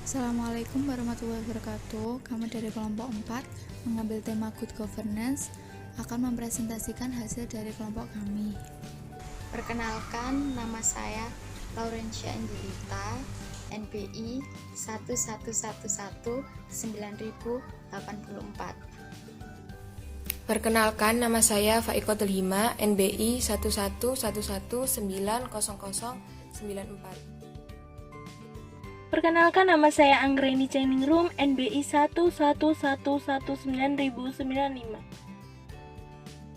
Assalamualaikum warahmatullahi wabarakatuh. Kami dari kelompok 4 mengambil tema Good Governance akan mempresentasikan hasil dari kelompok kami. Perkenalkan, nama saya Laurencia Angelita, NBI 11119.084. Perkenalkan, nama saya Faikotul Hima, NBI 111190094. Perkenalkan, nama saya Anggreni Cheningrum, NBI 11119.095.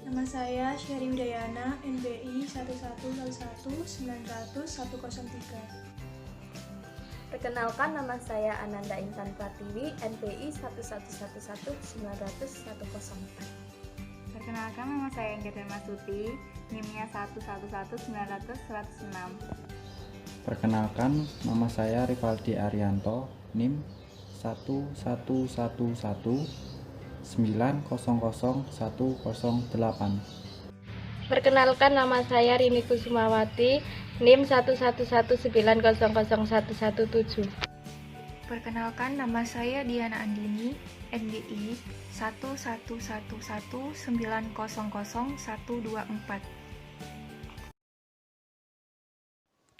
Nama saya Syari Udayana, NBI 1111900-103. Perkenalkan, nama saya Ananda Intan Pratiwi, NBI 1111900-104. Perkenalkan, nama saya Enggedan Masuti, NIM-nya 111900106. Perkenalkan, nama saya Rivaldi Arianto, NIM 11119000108. Perkenalkan, nama saya Rini Kusumawati, NIM 111900117. Perkenalkan, nama saya Diana Andini, NBI 11119000124.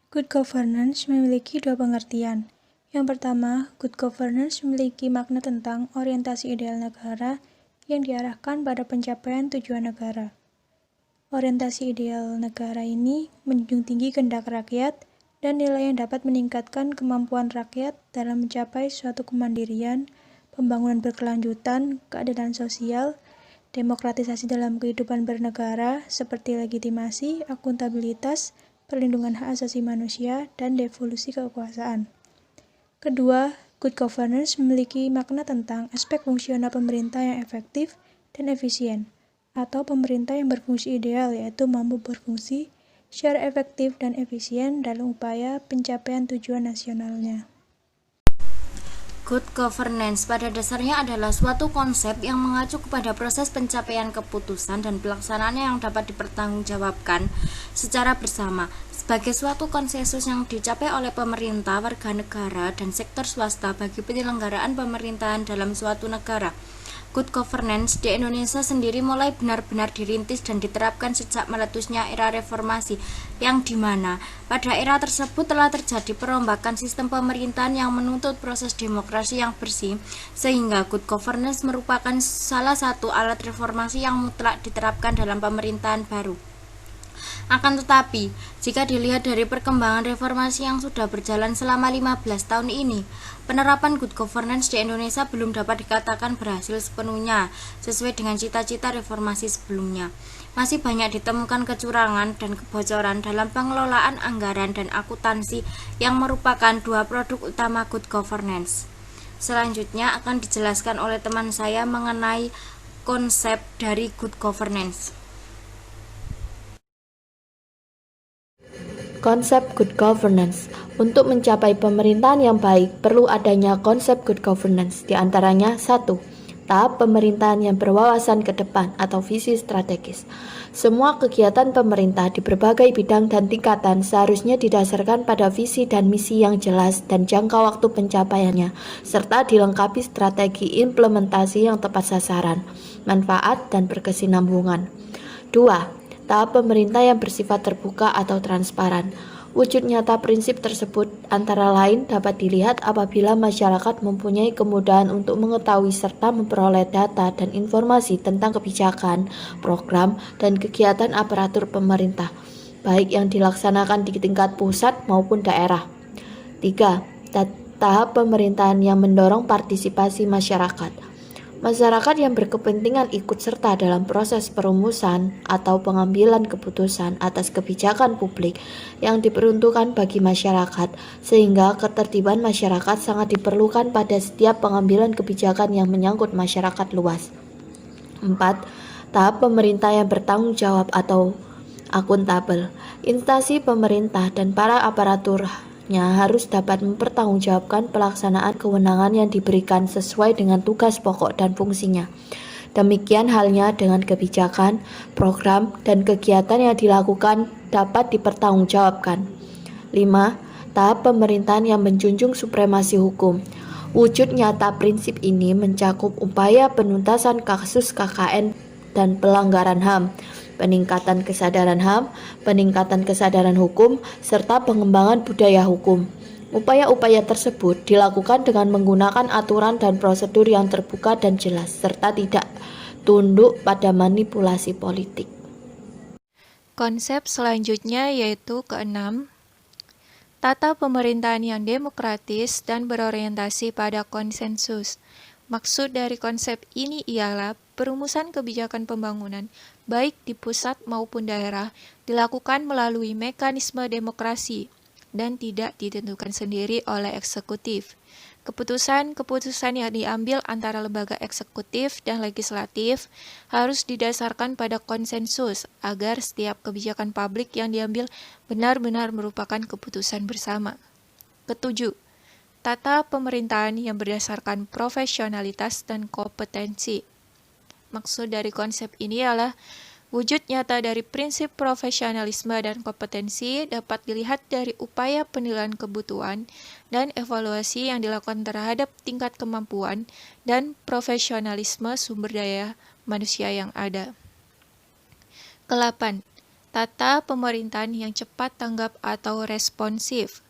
Good governance memiliki dua pengertian. Yang pertama, good governance memiliki makna tentang orientasi ideal negara yang diarahkan pada pencapaian tujuan negara. Orientasi ideal negara ini menjunjung tinggi kehendak rakyat dan nilai yang dapat meningkatkan kemampuan rakyat dalam mencapai suatu kemandirian, pembangunan berkelanjutan, keadilan sosial, demokratisasi dalam kehidupan bernegara seperti legitimasi, akuntabilitas, perlindungan hak asasi manusia, dan devolusi kekuasaan. Kedua, good governance memiliki makna tentang aspek fungsional pemerintah yang efektif dan efisien, atau pemerintah yang berfungsi ideal, yaitu mampu berfungsi secara efektif dan efisien dalam upaya pencapaian tujuan nasionalnya. Good governance pada dasarnya adalah suatu konsep yang mengacu kepada proses pencapaian keputusan dan pelaksanaannya yang dapat dipertanggungjawabkan secara bersama sebagai suatu konsensus yang dicapai oleh pemerintah, warga negara, dan sektor swasta bagi penyelenggaraan pemerintahan dalam suatu negara. Good governance di Indonesia sendiri mulai benar-benar dirintis dan diterapkan sejak meletusnya era reformasi, yang dimana pada era tersebut telah terjadi perombakan sistem pemerintahan yang menuntut proses demokrasi yang bersih, sehingga good governance merupakan salah satu alat reformasi yang mutlak diterapkan dalam pemerintahan baru. Akan tetapi, jika dilihat dari perkembangan reformasi yang sudah berjalan selama 15 tahun ini, penerapan good governance di Indonesia belum dapat dikatakan berhasil sepenuhnya sesuai dengan cita-cita reformasi sebelumnya. Masih banyak ditemukan kecurangan dan kebocoran dalam pengelolaan anggaran dan akuntansi yang merupakan dua produk utama good governance. Selanjutnya akan dijelaskan oleh teman saya mengenai konsep dari good governance. Konsep good governance. Untuk mencapai pemerintahan yang baik, perlu adanya konsep good governance. Di antaranya, 1. Tahap pemerintahan yang berwawasan ke depan atau visi strategis. Semua kegiatan pemerintah di berbagai bidang dan tingkatan seharusnya didasarkan pada visi dan misi yang jelas dan jangka waktu pencapaiannya, serta dilengkapi strategi implementasi yang tepat sasaran, manfaat, dan berkesinambungan. 2. Tahap pemerintah yang bersifat terbuka atau transparan. Wujud nyata prinsip tersebut antara lain dapat dilihat apabila masyarakat mempunyai kemudahan untuk mengetahui serta memperoleh data dan informasi tentang kebijakan, program, dan kegiatan aparatur pemerintah, baik yang dilaksanakan di tingkat pusat maupun daerah. 3. Tahap pemerintahan yang mendorong partisipasi masyarakat. Masyarakat yang berkepentingan ikut serta dalam proses perumusan atau pengambilan keputusan atas kebijakan publik yang diperuntukkan bagi masyarakat, sehingga ketertiban masyarakat sangat diperlukan pada setiap pengambilan kebijakan yang menyangkut masyarakat luas. 4. Tahap pemerintah yang bertanggung jawab atau akuntabel. Instansi pemerintah dan para aparaturnya harus dapat mempertanggungjawabkan pelaksanaan kewenangan yang diberikan sesuai dengan tugas pokok dan fungsinya. Demikian halnya dengan kebijakan, program, dan kegiatan yang dilakukan dapat dipertanggungjawabkan. 5. Tahap pemerintahan yang menjunjung supremasi hukum. Wujud nyata prinsip ini mencakup upaya penuntasan kasus KKN dan pelanggaran HAM, peningkatan kesadaran HAM, peningkatan kesadaran hukum, serta pengembangan budaya hukum. Upaya-upaya tersebut dilakukan dengan menggunakan aturan dan prosedur yang terbuka dan jelas, serta tidak tunduk pada manipulasi politik. Konsep selanjutnya yaitu keenam, tata pemerintahan yang demokratis dan berorientasi pada konsensus. Maksud dari konsep ini ialah perumusan kebijakan pembangunan, baik di pusat maupun daerah, dilakukan melalui mekanisme demokrasi dan tidak ditentukan sendiri oleh eksekutif. Keputusan-keputusan yang diambil antara lembaga eksekutif dan legislatif harus didasarkan pada konsensus agar setiap kebijakan publik yang diambil benar-benar merupakan keputusan bersama. Ketujuh, tata pemerintahan yang berdasarkan profesionalitas dan kompetensi. Maksud dari konsep ini adalah wujud nyata dari prinsip profesionalisme dan kompetensi dapat dilihat dari upaya penilaian kebutuhan dan evaluasi yang dilakukan terhadap tingkat kemampuan dan profesionalisme sumber daya manusia yang ada. Ke-8. Tata pemerintahan yang cepat tanggap atau responsif.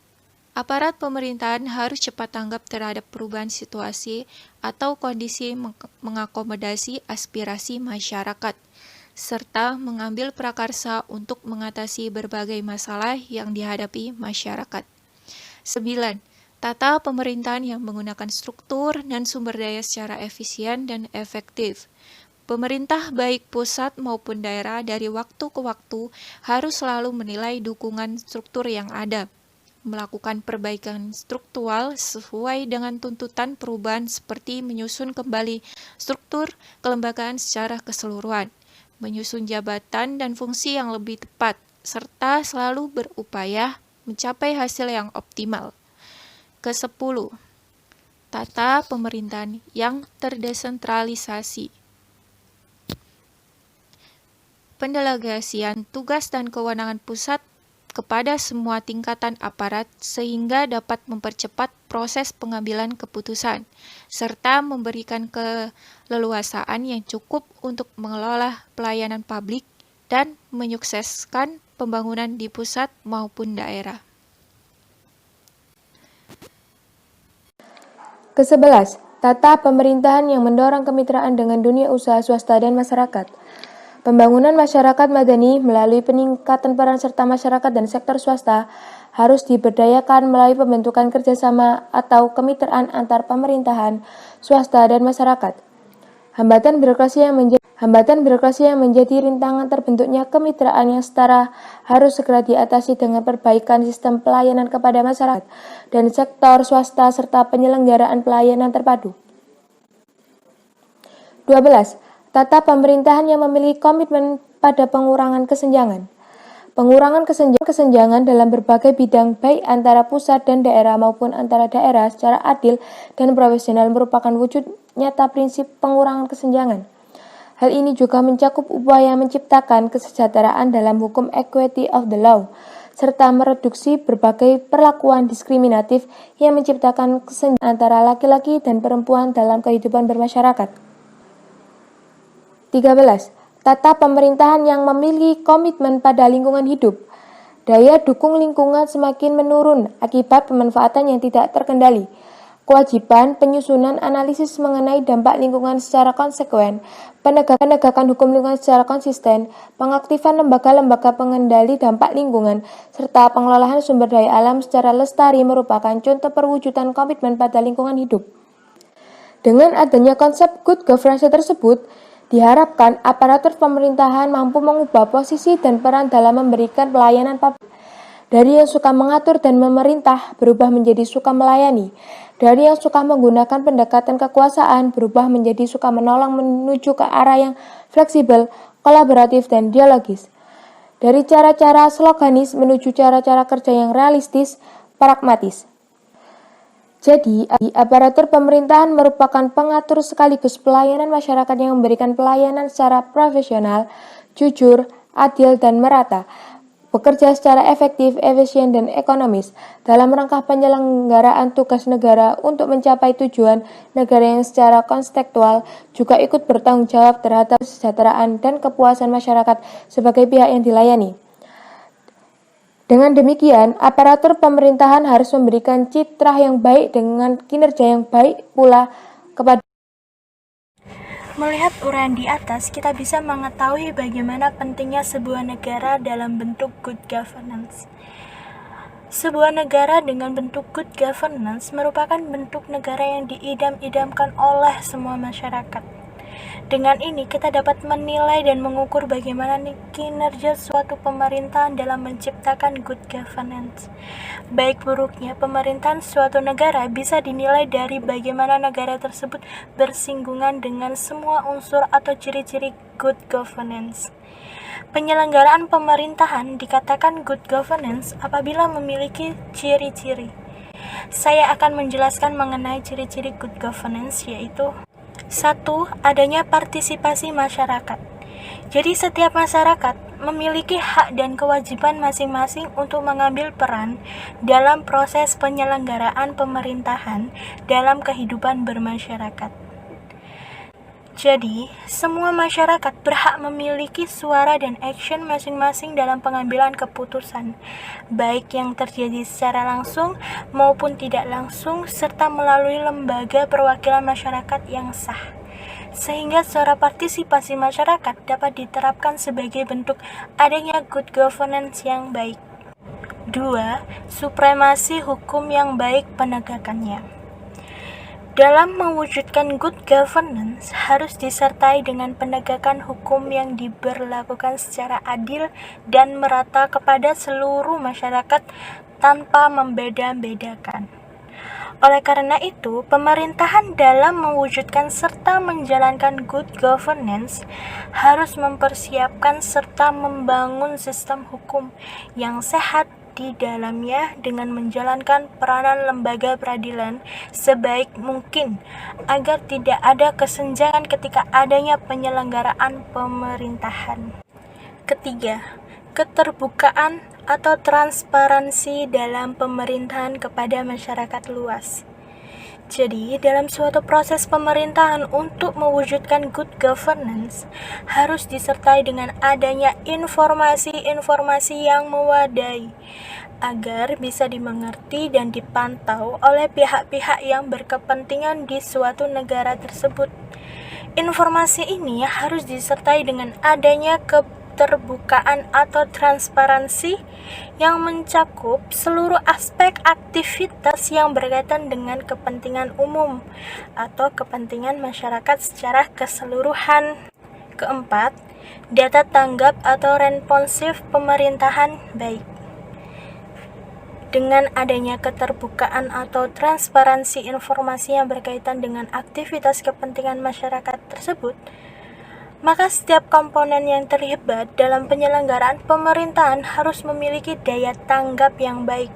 Aparat pemerintahan harus cepat tanggap terhadap perubahan situasi atau kondisi mengakomodasi aspirasi masyarakat, serta mengambil prakarsa untuk mengatasi berbagai masalah yang dihadapi masyarakat. 9. Tata pemerintahan yang menggunakan struktur dan sumber daya secara efisien dan efektif. Pemerintah baik pusat maupun daerah dari waktu ke waktu harus selalu menilai dukungan struktur yang ada, melakukan perbaikan struktural sesuai dengan tuntutan perubahan seperti menyusun kembali struktur kelembagaan secara keseluruhan, menyusun jabatan dan fungsi yang lebih tepat, serta selalu berupaya mencapai hasil yang optimal. Ke-10. Tata pemerintahan yang terdesentralisasi. Pendelegasian tugas dan kewenangan pusat kepada semua tingkatan aparat sehingga dapat mempercepat proses pengambilan keputusan, serta memberikan keleluasaan yang cukup untuk mengelola pelayanan publik dan menyukseskan pembangunan di pusat maupun daerah. Ke-11. Tata pemerintahan yang mendorong kemitraan dengan dunia usaha swasta dan masyarakat. Pembangunan masyarakat madani melalui peningkatan peran serta masyarakat dan sektor swasta harus diberdayakan melalui pembentukan kerjasama atau kemitraan antar pemerintahan, swasta, dan masyarakat. Hambatan birokrasi yang menjadi rintangan terbentuknya kemitraan yang setara harus segera diatasi dengan perbaikan sistem pelayanan kepada masyarakat dan sektor swasta serta penyelenggaraan pelayanan terpadu. 12. Tata pemerintahan yang memiliki komitmen pada pengurangan kesenjangan. Pengurangan kesenjangan dalam berbagai bidang baik antara pusat dan daerah maupun antara daerah secara adil dan profesional merupakan wujud nyata prinsip pengurangan kesenjangan. Hal ini juga mencakup upaya menciptakan kesejahteraan dalam hukum equity of the law, serta mereduksi berbagai perlakuan diskriminatif yang menciptakan kesenjangan antara laki-laki dan perempuan dalam kehidupan bermasyarakat. 13. Tata pemerintahan yang memiliki komitmen pada lingkungan hidup. Daya dukung lingkungan semakin menurun akibat pemanfaatan yang tidak terkendali. Kewajiban penyusunan analisis mengenai dampak lingkungan secara konsekuen, penegakan hukum lingkungan secara konsisten, pengaktifan lembaga-lembaga pengendali dampak lingkungan, serta pengelolaan sumber daya alam secara lestari merupakan contoh perwujudan komitmen pada lingkungan hidup. Dengan adanya konsep good governance tersebut, diharapkan aparatur pemerintahan mampu mengubah posisi dan peran dalam memberikan pelayanan publik. Dari yang suka mengatur dan memerintah berubah menjadi suka melayani. Dari yang suka menggunakan pendekatan kekuasaan berubah menjadi suka menolong menuju ke arah yang fleksibel, kolaboratif, dan dialogis. Dari cara-cara sloganis menuju cara-cara kerja yang realistis, pragmatis. Jadi, aparatur pemerintahan merupakan pengatur sekaligus pelayanan masyarakat yang memberikan pelayanan secara profesional, jujur, adil, dan merata, bekerja secara efektif, efisien, dan ekonomis dalam rangka penyelenggaraan tugas negara untuk mencapai tujuan negara yang secara kontekstual juga ikut bertanggung jawab terhadap kesejahteraan dan kepuasan masyarakat sebagai pihak yang dilayani. Dengan demikian, aparatur pemerintahan harus memberikan citra yang baik dengan kinerja yang baik pula kepada. Melihat uraian di atas, kita bisa mengetahui bagaimana pentingnya sebuah negara dalam bentuk good governance. Sebuah negara dengan bentuk good governance merupakan bentuk negara yang diidam-idamkan oleh semua masyarakat. Dengan ini, kita dapat menilai dan mengukur bagaimana kinerja suatu pemerintahan dalam menciptakan good governance. Baik buruknya pemerintahan suatu negara bisa dinilai dari bagaimana negara tersebut bersinggungan dengan semua unsur atau ciri-ciri good governance. Penyelenggaraan pemerintahan dikatakan good governance apabila memiliki ciri-ciri. Saya akan menjelaskan mengenai ciri-ciri good governance, yaitu 1. Adanya partisipasi masyarakat. Jadi setiap masyarakat memiliki hak dan kewajiban masing-masing untuk mengambil peran dalam proses penyelenggaraan pemerintahan dalam kehidupan bermasyarakat. Jadi, semua masyarakat berhak memiliki suara dan action masing-masing dalam pengambilan keputusan, baik yang terjadi secara langsung maupun tidak langsung, serta melalui lembaga perwakilan masyarakat yang sah. Sehingga suara partisipasi masyarakat dapat diterapkan sebagai bentuk adanya good governance yang baik. 2. Supremasi hukum yang baik penegakannya. Dalam mewujudkan good governance harus disertai dengan penegakan hukum yang diberlakukan secara adil dan merata kepada seluruh masyarakat tanpa membeda-bedakan. Oleh karena itu, pemerintahan dalam mewujudkan serta menjalankan good governance harus mempersiapkan serta membangun sistem hukum yang sehat di dalamnya dengan menjalankan peranan lembaga peradilan sebaik mungkin agar tidak ada kesenjangan ketika adanya penyelenggaraan pemerintahan. Ketiga, keterbukaan atau transparansi dalam pemerintahan kepada masyarakat luas. Jadi, dalam suatu proses pemerintahan untuk mewujudkan good governance harus disertai dengan adanya informasi-informasi yang mewadai agar bisa dimengerti dan dipantau oleh pihak-pihak yang berkepentingan di suatu negara tersebut. Informasi ini harus disertai dengan adanya keterbukaan atau transparansi yang mencakup seluruh aspek aktivitas yang berkaitan dengan kepentingan umum atau kepentingan masyarakat secara keseluruhan. Keempat, data tanggap atau responsif pemerintahan baik. Dengan adanya keterbukaan atau transparansi informasi yang berkaitan dengan aktivitas kepentingan masyarakat tersebut, maka setiap komponen yang terlibat dalam penyelenggaraan pemerintahan harus memiliki daya tanggap yang baik.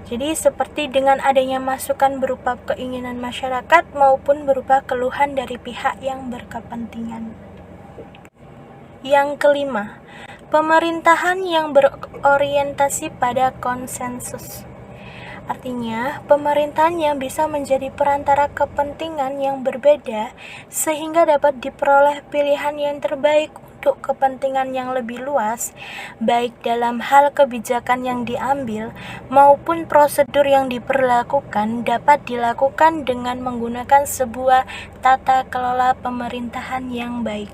Jadi seperti dengan adanya masukan berupa keinginan masyarakat maupun berupa keluhan dari pihak yang berkepentingan. Yang kelima, pemerintahan yang berorientasi pada konsensus. Artinya, pemerintahan yang bisa menjadi perantara kepentingan yang berbeda sehingga dapat diperoleh pilihan yang terbaik untuk kepentingan yang lebih luas, baik dalam hal kebijakan yang diambil maupun prosedur yang diperlakukan dapat dilakukan dengan menggunakan sebuah tata kelola pemerintahan yang baik.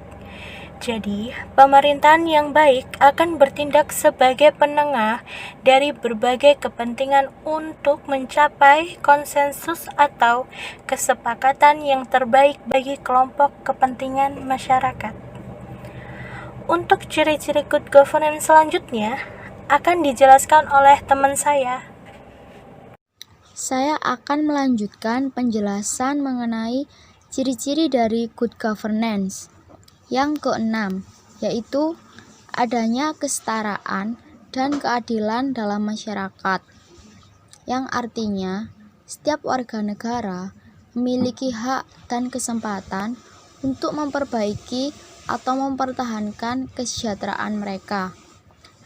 Jadi, pemerintahan yang baik akan bertindak sebagai penengah dari berbagai kepentingan untuk mencapai konsensus atau kesepakatan yang terbaik bagi kelompok kepentingan masyarakat. Untuk ciri-ciri good governance selanjutnya akan dijelaskan oleh teman saya. Saya akan melanjutkan penjelasan mengenai ciri-ciri dari good governance. Yang keenam, yaitu adanya kesetaraan dan keadilan dalam masyarakat, yang artinya Setiap warga negara memiliki hak dan kesempatan untuk memperbaiki atau mempertahankan kesejahteraan mereka.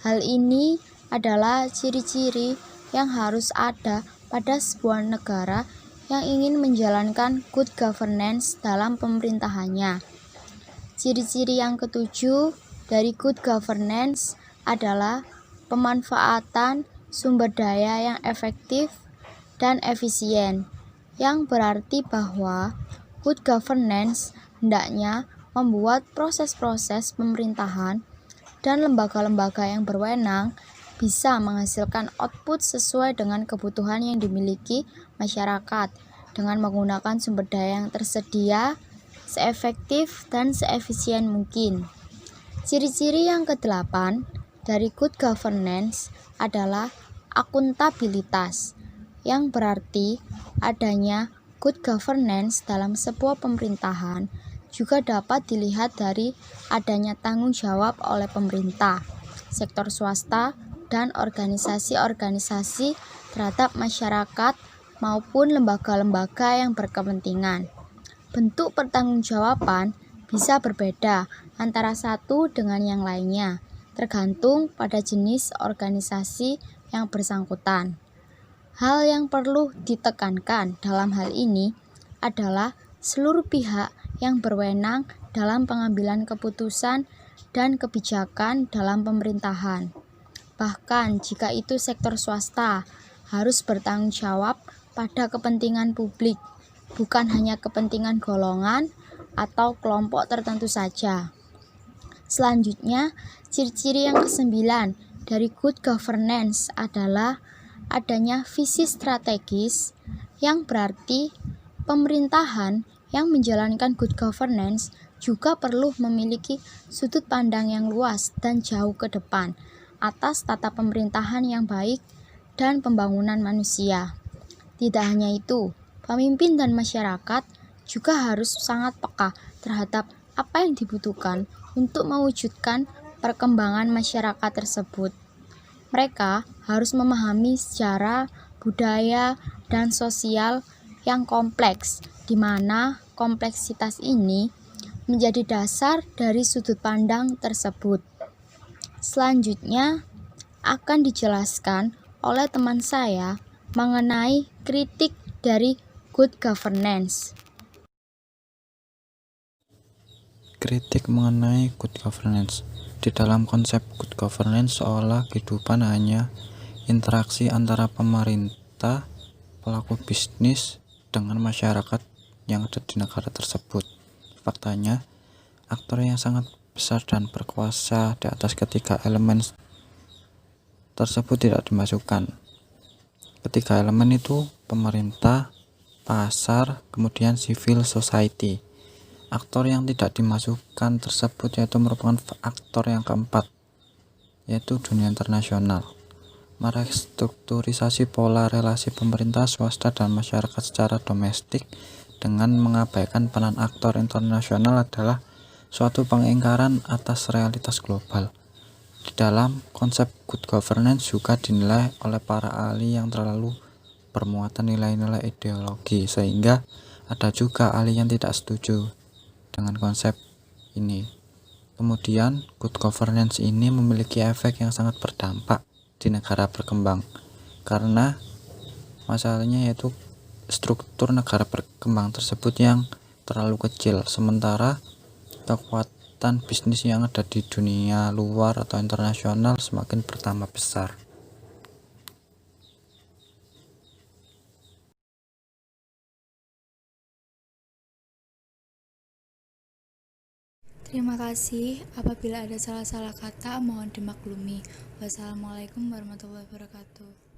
Hal ini adalah ciri-ciri yang harus ada pada sebuah negara yang ingin menjalankan good governance dalam pemerintahannya. Ciri-ciri yang ketujuh dari good governance adalah pemanfaatan sumber daya yang efektif dan efisien, yang berarti bahwa good governance hendaknya membuat proses-proses pemerintahan dan lembaga-lembaga yang berwenang bisa menghasilkan output sesuai dengan kebutuhan yang dimiliki masyarakat dengan menggunakan sumber daya yang tersedia seefektif dan seefisien mungkin. Ciri-ciri yang ke-8 dari good governance adalah akuntabilitas, yang berarti adanya good governance dalam sebuah pemerintahan juga dapat dilihat dari adanya tanggung jawab oleh pemerintah, sektor swasta, dan organisasi-organisasi terhadap masyarakat maupun lembaga-lembaga yang berkepentingan. Bentuk pertanggungjawaban bisa berbeda antara satu dengan yang lainnya, tergantung pada jenis organisasi yang bersangkutan. Hal yang perlu ditekankan dalam hal ini adalah seluruh pihak yang berwenang dalam pengambilan keputusan dan kebijakan dalam pemerintahan. Bahkan jika itu sektor swasta, harus bertanggung jawab pada kepentingan publik, bukan hanya kepentingan golongan atau kelompok tertentu saja. Selanjutnya, ciri-ciri yang ke-9 dari good governance adalah adanya visi strategis, yang berarti pemerintahan yang menjalankan good governance juga perlu memiliki sudut pandang yang luas dan jauh ke depan atas tata pemerintahan yang baik dan pembangunan manusia. Tidak hanya itu, pemimpin dan masyarakat juga harus sangat peka terhadap apa yang dibutuhkan untuk mewujudkan perkembangan masyarakat tersebut. Mereka harus memahami sejarah, budaya, dan sosial yang kompleks, di mana kompleksitas ini menjadi dasar dari sudut pandang tersebut. Selanjutnya akan dijelaskan oleh teman saya mengenai kritik dari good governance. Kritik mengenai good governance. Di dalam konsep good governance, seolah kehidupan hanya interaksi antara pemerintah, pelaku bisnis, dengan masyarakat yang ada di negara tersebut. Faktanya, aktor yang sangat besar dan berkuasa di atas ketiga elemen tersebut tidak dimasukkan. Ketiga elemen itu pemerintah, pasar, kemudian civil society. Aktor yang tidak dimasukkan tersebut yaitu merupakan aktor yang keempat, yaitu dunia internasional. Merestrukturisasi pola relasi pemerintah, swasta, dan masyarakat secara domestik dengan mengabaikan peran aktor internasional adalah suatu pengingkaran atas realitas global. Di dalam konsep good governance juga dinilai oleh para ahli yang terlalu bermuatan nilai-nilai ideologi, sehingga ada juga ahli yang tidak setuju dengan konsep ini. Kemudian, good governance ini memiliki efek yang sangat berdampak di negara berkembang, karena masalahnya yaitu struktur negara berkembang tersebut yang terlalu kecil, sementara kekuatan bisnis yang ada di dunia luar atau internasional semakin bertambah besar. Terima kasih. Apabila ada salah-salah kata, mohon dimaklumi. Wassalamualaikum warahmatullahi wabarakatuh.